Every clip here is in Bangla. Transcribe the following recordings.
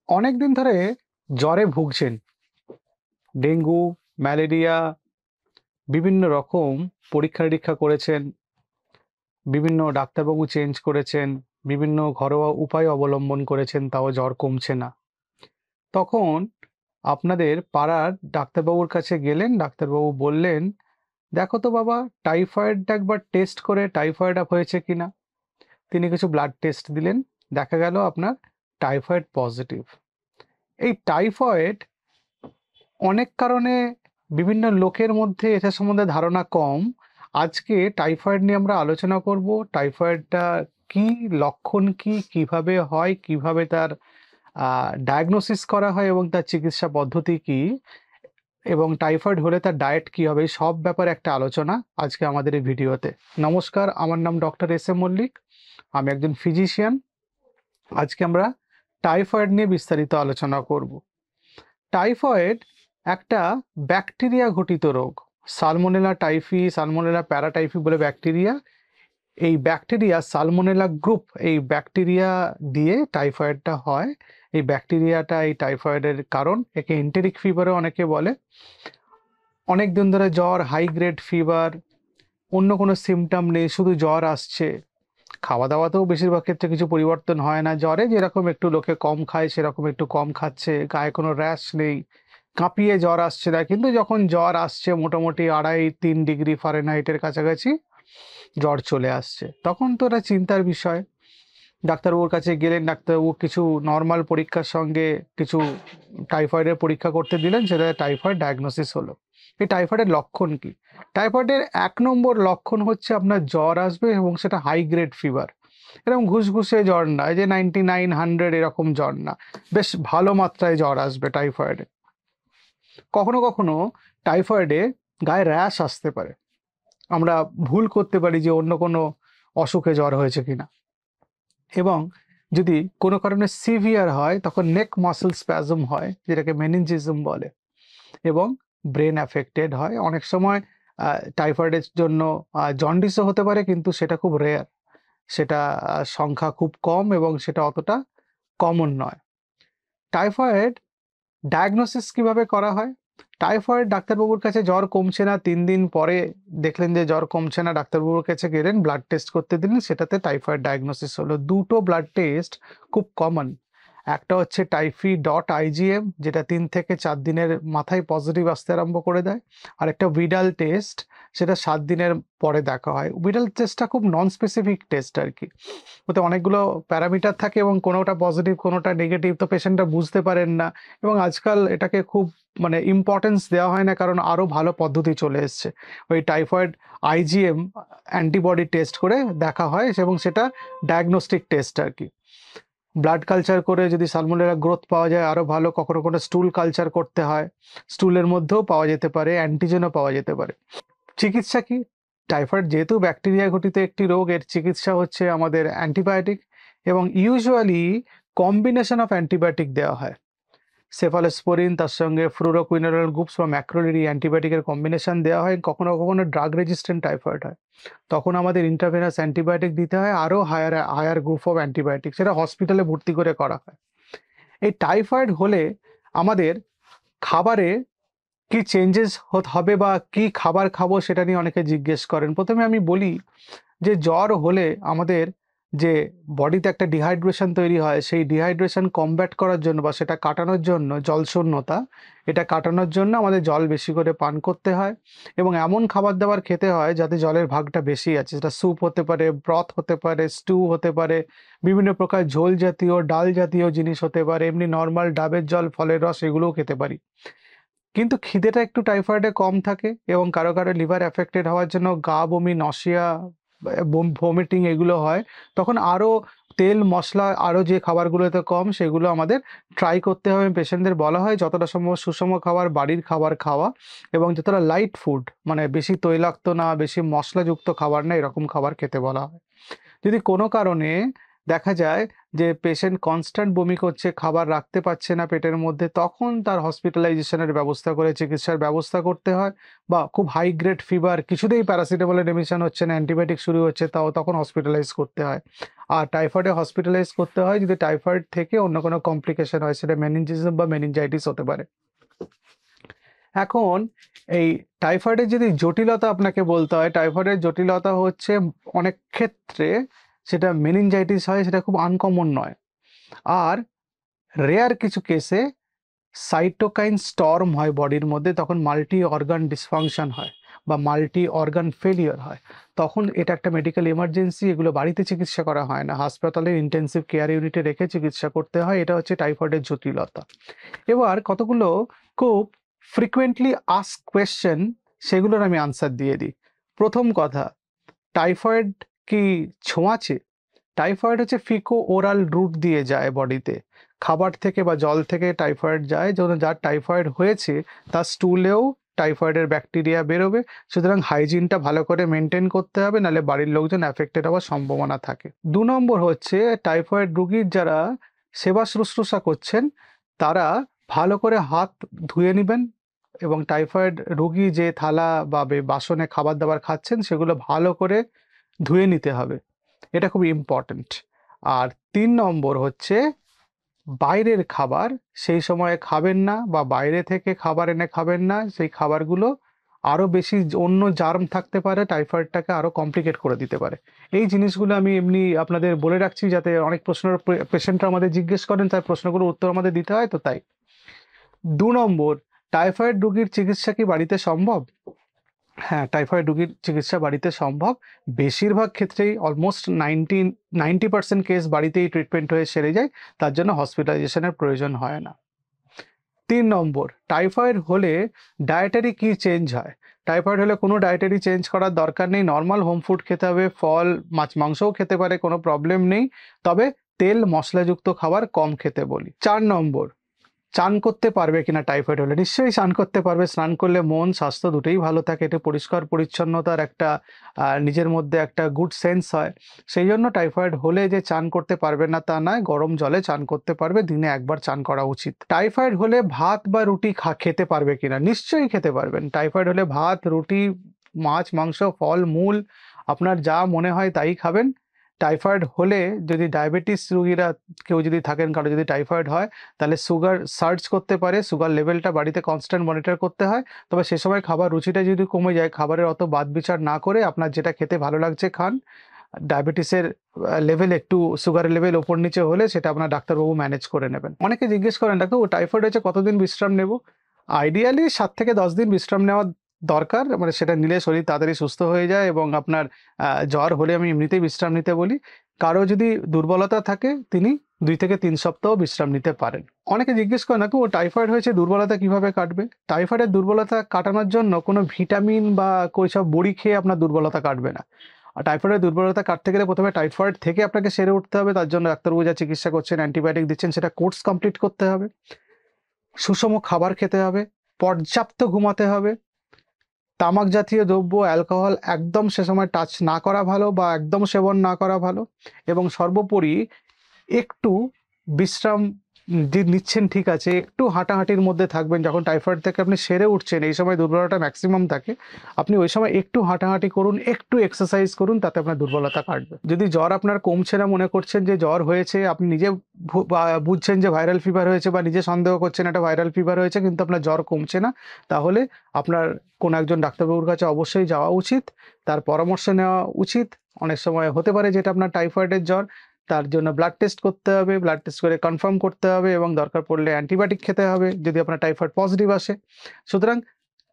অনেকদিন ধরে জ্বরে ভুগছেন। ডেঙ্গু, ম্যালেরিয়া বিভিন্ন রকম পরীক্ষা-নিরীক্ষা করেছেন, বিভিন্ন ডাক্তারবাবু চেঞ্জ করেছেন, বিভিন্ন ঘরোয়া উপায় অবলম্বন করেছেন, তাও জ্বর কমছে না। তখন আপনাদের পাড়ার ডাক্তারবাবুর কাছে গেলেন, ডাক্তারবাবু বললেন, "দেখো তো বাবা, টাইফয়েডটা একবার টেস্ট করে টাইফয়েড হয়েছে কিনা?" তিনি কিছু ব্লাড টেস্ট দিলেন। দেখা গেল আপনার টাইফয়েড পজিটিভ। এই টাইফয়েড অনেক কারণে বিভিন্ন লোকের মধ্যে এটা সম্বন্ধে ধারণা কম। আজকে টাইফয়েড নিয়ে আমরা আলোচনা করব। টাইফয়েডটা কি, লক্ষণ কি, কিভাবে হয়, কিভাবে তার ডায়াগনোসিস করা হয় এবং তার চিকিৎসা পদ্ধতি কি, এবং টাইফয়েড হলে তার ডায়েট কি হবে, এই সব ব্যাপারে একটা আলোচনা আজকে আমাদের এই ভিডিওতে। নমস্কার, আমার নাম ডক্টর এস এম মল্লিক। আমি একজন ফিজিশিয়ান। আজকে আমরা টাইফয়েড নিয়ে বিস্তারিত আলোচনা করব। টাইফয়েড একটা ব্যাকটেরিয়া ঘটিত রোগ। সালমোনেলা টাইফি, সালমোনেলা প্যারাটাইফি বলে ব্যাকটেরিয়া। এই ব্যাকটেরিয়া সালমোনেলা গ্রুপ, এই ব্যাকটেরিয়া দিয়ে টাইফয়েডটা হয়। এই ব্যাকটেরিয়াটা এই টাইফয়েডের কারণ। একে এন্টেরিক ফিভারও অনেকে বলে। অনেক দিন ধরে জ্বর, হাই গ্রেড ফিভার, অন্য কোনো সিমটম নেই, শুধু জ্বর আসছে। খাওয়া দাওয়াতেও বেশিরভাগ ক্ষেত্রে কিছু পরিবর্তন হয় না। জ্বরে যেরকম একটু লোকে কম খায় সেরকম একটু কম খাচ্ছে, গায়ে কোনো র্যাশ নেই, কাঁপিয়ে জ্বর আসছে না। কিন্তু যখন জ্বর আসছে মোটামুটি 2.5-3 ডিগ্রি ফারেনহাইটের কাছাকাছি জ্বর চলে আসছে, তখন তো এটা চিন্তার বিষয়। ডাক্তারবাবুর কাছে গেলেন, ডাক্তারবাবু কিছু নর্মাল পরীক্ষার সঙ্গে কিছু টাইফয়েডের পরীক্ষা করতে দিলেন, সেটা টাইফয়েড ডায়াগনোসিস হলো। এই টাইফয়েডের লক্ষণ কি? টাইফয়েডের 1 নম্বর লক্ষণ হচ্ছে আপনার জ্বর আসবে এবং সেটা হাই গ্রেড ফিভার। এরকম ঘুষঘুষে জ্বর না, এই যে 99, 100 এরকম জ্বর না, বেশ ভালো মাত্রায় জ্বর আসবে টাইফয়েডে। কখনো কখনো টাইফয়েডে গায়ে র্যাশ আসতে পারে। আমরা ভুল করতে পারি যে অন্য কোনো অসুখে জ্বর হয়েছে কিনা। এবং যদি কোনো কারণে সিভিয়ার হয় তখন নেক মাসল স্প্যাজম হয়, যেটাকে মেনিনজিজম বলে, এবং ব্রেন অ্যাফেক্টেড হয়। অনেক সময় টাইফয়েডের জন্য জন্ডিসও হতে পারে, কিন্তু সেটা খুব রেয়ার। সেটা সংখ্যা খুব কম এবং সেটা অতটা কমন নয়। টাইফয়েড ডায়াগনোসিস কিভাবে করা হয়? টাইফয়েড ডাক্তারবাবুর কাছে জ্বর কমছে না, 3 দিন পরে দেখলেন যে জ্বর কমছে না, ডাক্তারবাবুর কাছে গেলেন, ব্লাড টেস্ট করতে দিলেন, সেটাতে টাইফয়েড ডায়াগনোসিস হলো। দুটো ব্লাড টেস্ট খুব কমন। একটা হচ্ছে টাইফি.আইজিএম, যেটা 3 থেকে 4 দিনের মাথায় পজিটিভ আসতে আরম্ভ করে দেয়। আর একটা উইডাল টেস্ট, সেটা 7 দিনের পরে দেখা হয়। উইডাল টেস্টটা খুব নন স্পেসিফিক টেস্ট আর কি। ওতে অনেকগুলো প্যারামিটার থাকে এবং কোনোটা পজিটিভ কোনোটা নেগেটিভ, তো পেশেন্টরা বুঝতে পারেন না। এবং আজকাল এটাকে খুব ইম্পর্টেন্স দেওয়া হয় না, কারণ আরও ভালো পদ্ধতি চলে এসছে। ওই টাইফয়েড আইজিএম অ্যান্টিবডি টেস্ট করে দেখা হয় এবং সেটা ডায়াগনস্টিক টেস্ট আর কি। ব্লাড কালচার করে যদি সালমোনেলা গ্রোথ পাওয়া যায় আরও ভালো। কখনো কোনো স্টুল কালচার করতে হয়, স্টুলের মধ্যেও পাওয়া যেতে পারে, অ্যান্টিজেনও পাওয়া যেতে পারে। চিকিৎসা কি? টাইফয়েড যেহেতু ব্যাকটেরিয়া ঘটিত একটি রোগ, এর চিকিৎসা হচ্ছে আমাদের অ্যান্টিবায়োটিক, এবং ইউজুয়ালি কম্বিনেশন অফ অ্যান্টিবায়োটিক দেওয়া হয়। সেফালোস্পোরিন, তার সঙ্গে ফ্লুরোকুইনোলোল গ্রুপস বা ম্যাক্রোলিড, অ্যান্টিবায়োটিকের কম্বিনেশন দেওয়া হয়। কখনো কখনো ড্রাগ রেজিস্ট্যান্ট টাইফয়েড হয়, তখন আমাদের ইন্টারভেনাস অ্যান্টিবায়োটিক দিতে হয়, আরও হায়ার গ্রুপ অফ অ্যান্টিবায়োটিক, সেটা হসপিটালে ভর্তি করে করা হয়। এই টাইফয়েড হলে আমাদের খাবারে কি চেঞ্জেস হবে বা কি খাবার খাবো সেটা নিয়ে অনেকে জিজ্ঞেস করেন। প্রথমে আমি বলি যে জ্বর হলে আমাদের যে বডিতে একটা ডিহাইড্রেশন তৈরি হয়, সেই ডিহাইড্রেশন কমব্যাট করার জন্য বা সেটা কাটানোর জন্য, জলশূন্যতা, এটা কাটানোর জন্য আমাদের জল বেশি করে পান করতে হয় এবং এমন খাবার দাবার খেতে হয় যাতে জলের ভাগটা বেশি আছে। সেটা স্যুপ হতে পারে, ব্রথ হতে পারে, স্টু হতে পারে, বিভিন্ন প্রকার ঝোল জাতীয়, ডাল জাতীয় জিনিস হতে পারে, এমনি নর্মাল ডাবের জল, ফলের রস, এগুলোও খেতে পারি। কিন্তু খিদেটা একটু টাইফয়েডে কম থাকে এবং কারো কারো লিভার অ্যাফেক্টেড হওয়ার জন্য গা বমি, নসিয়া, ভমিটিং এগুলো হয়। তখন আরও তেল মশলা, আরও যে খাবারগুলোতে কম সেগুলো আমাদের ট্রাই করতে হবে। পেশেন্টদের বলা হয় যতটা সম্ভব সুষম খাবার, বাড়ির খাবার খাওয়া, এবং যতটা লাইট ফুড, বেশি তৈলাক্ত না, বেশি মশলাযুক্ত খাবার না, এরকম খাবার খেতে বলা হয়। যদি কোনো কারণে দেখা যায় যে পেশেন্ট কনস্ট্যান্ট বমি করছে, খাবার রাখতে পারছে না পেটের মধ্যে, তখন তার হসপিটালাইজেশনের ব্যবস্থা করে চিকিৎসার ব্যবস্থা করতে হয়। বা খুব হাই গ্রেড ফিভার, কিছুতেই প্যারাসিটামলের রিমিশন হচ্ছে না, অ্যান্টিবায়োটিক শুরু হচ্ছে, তখন হসপিটালাইজ করতে হয়। আর টাইফয়েডে হসপিটালাইজ করতে হয় যদি টাইফয়েড থেকে অন্য কোনো কমপ্লিকেশন হয়, সেটা মেনিনজিজম বা মেনিনজাইটিস হতে পারে। এখন এই টাইফয়েডের যদি জটিলতা আপনাকে বলতে হয়, টাইফয়েডের জটিলতা হচ্ছে অনেক ক্ষেত্রে সেটা মেনিনজাইটিস হয়, সেটা খুব আনকমন নয়। আর রেয়ার কিছু কেসে সাইটোকাইন স্টর্ম হয় বডির মধ্যে, তখন মাল্টি অর্গান ডিসফাংশন হয় বা মাল্টি অর্গান ফেলিওর হয়, তখন এটা একটা মেডিকেল ইমার্জেন্সি। এগুলো বাড়িতে চিকিৎসা করা হয় না, হাসপাতালের ইন্টেন্সিভ কেয়ার ইউনিটে রেখে চিকিৎসা করতে হয়। এটা হচ্ছে টাইফয়েডের জটিলতা। এবার কতগুলো খুব ফ্রিকুয়েন্টলি আস্ক কোয়েশ্চেন, সেগুলোর আমি আনসার দিয়ে দিই। প্রথম কথা, টাইফয়েড কি ছোঁয়াচে? টাইফয়েড হচ্ছে ফিকো ওরাল রুট দিয়ে যায় বডিতে, খাবার থেকে বা জল থেকে টাইফয়েড যায়। যেমন যার টাইফয়েড হয়েছে তার স্টুলেও টাইফয়েডের ব্যাকটেরিয়া বেরোবে, সুতরাং হাইজিনটা ভালো করে মেনটেন করতে হবে, নাহলে বাড়ির লোকজন অ্যাফেক্টেড হওয়ার সম্ভাবনা থাকে। 2 নম্বর হচ্ছে টাইফয়েড রোগীর যারা সেবা শুশ্রূষা করছেন তারা ভালো করে হাত ধুয়ে নেবেন, এবং টাইফয়েড রোগী যে থালা বা বাসনে খাবার দাবার খাচ্ছেন সেগুলো ভালো করে ধুয়ে নিতে হবে, এটা খুব ইম্পর্ট্যান্ট। আর 3 নম্বর হচ্ছে বাইরের খাবার সেই সময়ে খাবেন না, বা বাইরে থেকে খাবার এনে খাবেন না। সেই খাবারগুলো আরও বেশি অন্য জার্ম থাকতে পারে, টাইফয়েডটাকে আরও কমপ্লিকেট করে দিতে পারে। এই জিনিসগুলো আমি এমনি আপনাদের বলে রাখছি, যাতে অনেক প্রশ্নের পেশেন্টরা আমাদের জিজ্ঞেস করেন, তার প্রশ্নগুলোর উত্তর আমাদের দিতে হয়, তো তাই। 2 নম্বর, টাইফয়েড রোগীর চিকিৎসা কি বাড়িতে সম্ভব? হ্যাঁ, টাইফয়েড রোগীর চিকিৎসা বাড়িতে সম্ভব। বেশিরভাগ ক্ষেত্রেই অলমোস্ট 90% কেস বাড়িতেই ট্রিটমেন্ট হয়ে সেরে যায়, তার জন্য হসপিটালাইজেশনের প্রয়োজন হয় না। 3 নম্বর, টাইফয়েড হলে ডায়েটারি কি চেঞ্জ হয়? টাইফয়েড হলে কোনো ডায়েটারি চেঞ্জ করার দরকার নেই, নর্মাল হোম ফুড খেতে হবে, ফল, মাছ, মাংসও খেতে পারে, কোনো প্রবলেম নেই, তবে তেল মশলাযুক্ত খাবার কম খেতে বলি। 4 নম্বর, চান করতে পারবে কিনা টাইফয়েড হলে? নিশ্চয়ই চান করতে পারবে। স্নান করলে মন, স্বাস্থ্য দুটোই ভালো থাকে, এটা পরিষ্কার পরিচ্ছন্নতার একটা নিজের মধ্যে একটা গুড সেন্স হয়। সেই জন্য টাইফয়েড হলে যে চান করতে পারবে না তা নয়, গরম জলে চান করতে পারবে, দিনে একবার চান করা উচিত। টাইফয়েড হলে ভাত বা রুটি খেতে পারবে কিনা? নিশ্চয়ই খেতে পারবেন। টাইফয়েড হলে ভাত, রুটি, মাছ, মাংস, ফল মূল আপনার যা মনে হয় তাই খাবেন। টাইফয়েড হলে যদি ডায়াবেটিস রোগীরা কেউ যদি থাকেন, কারো যদি টাইফয়েড হয়, তাহলে সুগার সার্চ করতে পারে, সুগার লেভেলটা বাড়িতে কনস্ট্যান্ট মনিটর করতে হয়। তবে সে সময় খাবার রুচিটা যদি কমে যায়, খাবারের অত বাদ বিচার না করে আপনার যেটা খেতে ভালো লাগছে খান। ডায়াবেটিসের লেভেল একটু, সুগারের লেভেল ওপর নিচে হলে সেটা আপনার ডাক্তারবাবু ম্যানেজ করে নেবেন। অনেকে জিজ্ঞেস করেন, ডাক্তারবাবু টাইফয়েড হয়েছে কতদিন বিশ্রাম নেব? আইডিয়ালি 7 থেকে 10 দিন বিশ্রাম নেওয়া দরকার, মানে সেটা নিলে শরীর তাড়াতাড়ি সুস্থ হয়ে যায়। এবং আপনার জ্বর হলে আমি এমনিতেই বিশ্রাম নিতে বলি। কারো যদি দুর্বলতা থাকে তিনি 2 থেকে 3 সপ্তাহ বিশ্রাম নিতে পারেন। অনেকে জিজ্ঞেস করেন, ও টাইফয়েড হয়েছে, দুর্বলতা কিভাবে কাটবে? টাইফয়েডের দুর্বলতা কাটানোর জন্য কোনো ভিটামিন বা ওইসব বড়ি খেয়ে আপনার দুর্বলতা কাটবে না। আর টাইফয়েডের দুর্বলতা কাটতে গেলে প্রথমে টাইফয়েড থেকে আপনাকে সেরে উঠতে হবে, তার জন্য ডাক্তারবাবু যা চিকিৎসা করছেন, অ্যান্টিবায়োটিক দিচ্ছেন, সেটা কোর্স কমপ্লিট করতে হবে, সুষম খাবার খেতে হবে, পর্যাপ্ত ঘুমাতে হবে, তামাক জাতীয় দ্রব্য, অ্যালকোহল একদম সে সময় টাচ না করা ভালো বা একদম সেবন না করা ভালো, এবং সর্বোপরি একটু বিশ্রাম যে নিচ্ছেন ঠিক আছে, একটু হাঁটাহাঁটির মধ্যে থাকবেন। যখন টাইফয়েড থেকে আপনি সেরে উঠছেন, এই সময় দুর্বলতা ম্যাক্সিমাম থাকে, আপনি ওই সময় একটু হাঁটাহাঁটি করুন, একটু এক্সারসাইজ করুন, তাতে আপনার দুর্বলতা কাটবে। যদি জ্বর আপনার কমছে না, মনে করছেন যে জ্বর হয়েছে, আপনি নিজে বুঝছেন যে ভাইরাল ফিভার হয়েছে, বা নিজে সন্দেহ করছেন একটা ভাইরাল ফিভার হয়েছে, কিন্তু আপনার জ্বর কমছে না, তাহলে আপনার কোনো একজন ডাক্তারবাবুর কাছে অবশ্যই যাওয়া উচিত, তার পরামর্শ নেওয়া উচিত। অনেক সময় হতে পারে যেটা আপনার টাইফয়েডের জ্বর, তার জন্য ব্লাড টেস্ট করতে হবে, ব্লাড টেস্ট করে কনফার্ম করতে হবে, এবং দরকার পড়লে অ্যান্টিবায়োটিক খেতে হবে যদি আপনার টাইফয়েড পজিটিভ আসে। সুতরাং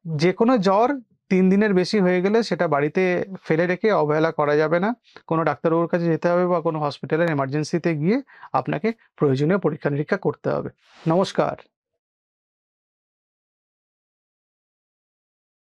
যে কোনো জ্বর 3 দিনের বেশি হয়ে গেলে সেটা বাড়িতে ফেলে রেখে অবহেলা করা যাবে না, কোনো ডাক্তারবাবুর কাছে যেতে হবে, বা কোনো হসপিটালের এমার্জেন্সিতে গিয়ে আপনাকে প্রয়োজনীয় পরীক্ষা নিরীক্ষা করতে হবে। নমস্কার।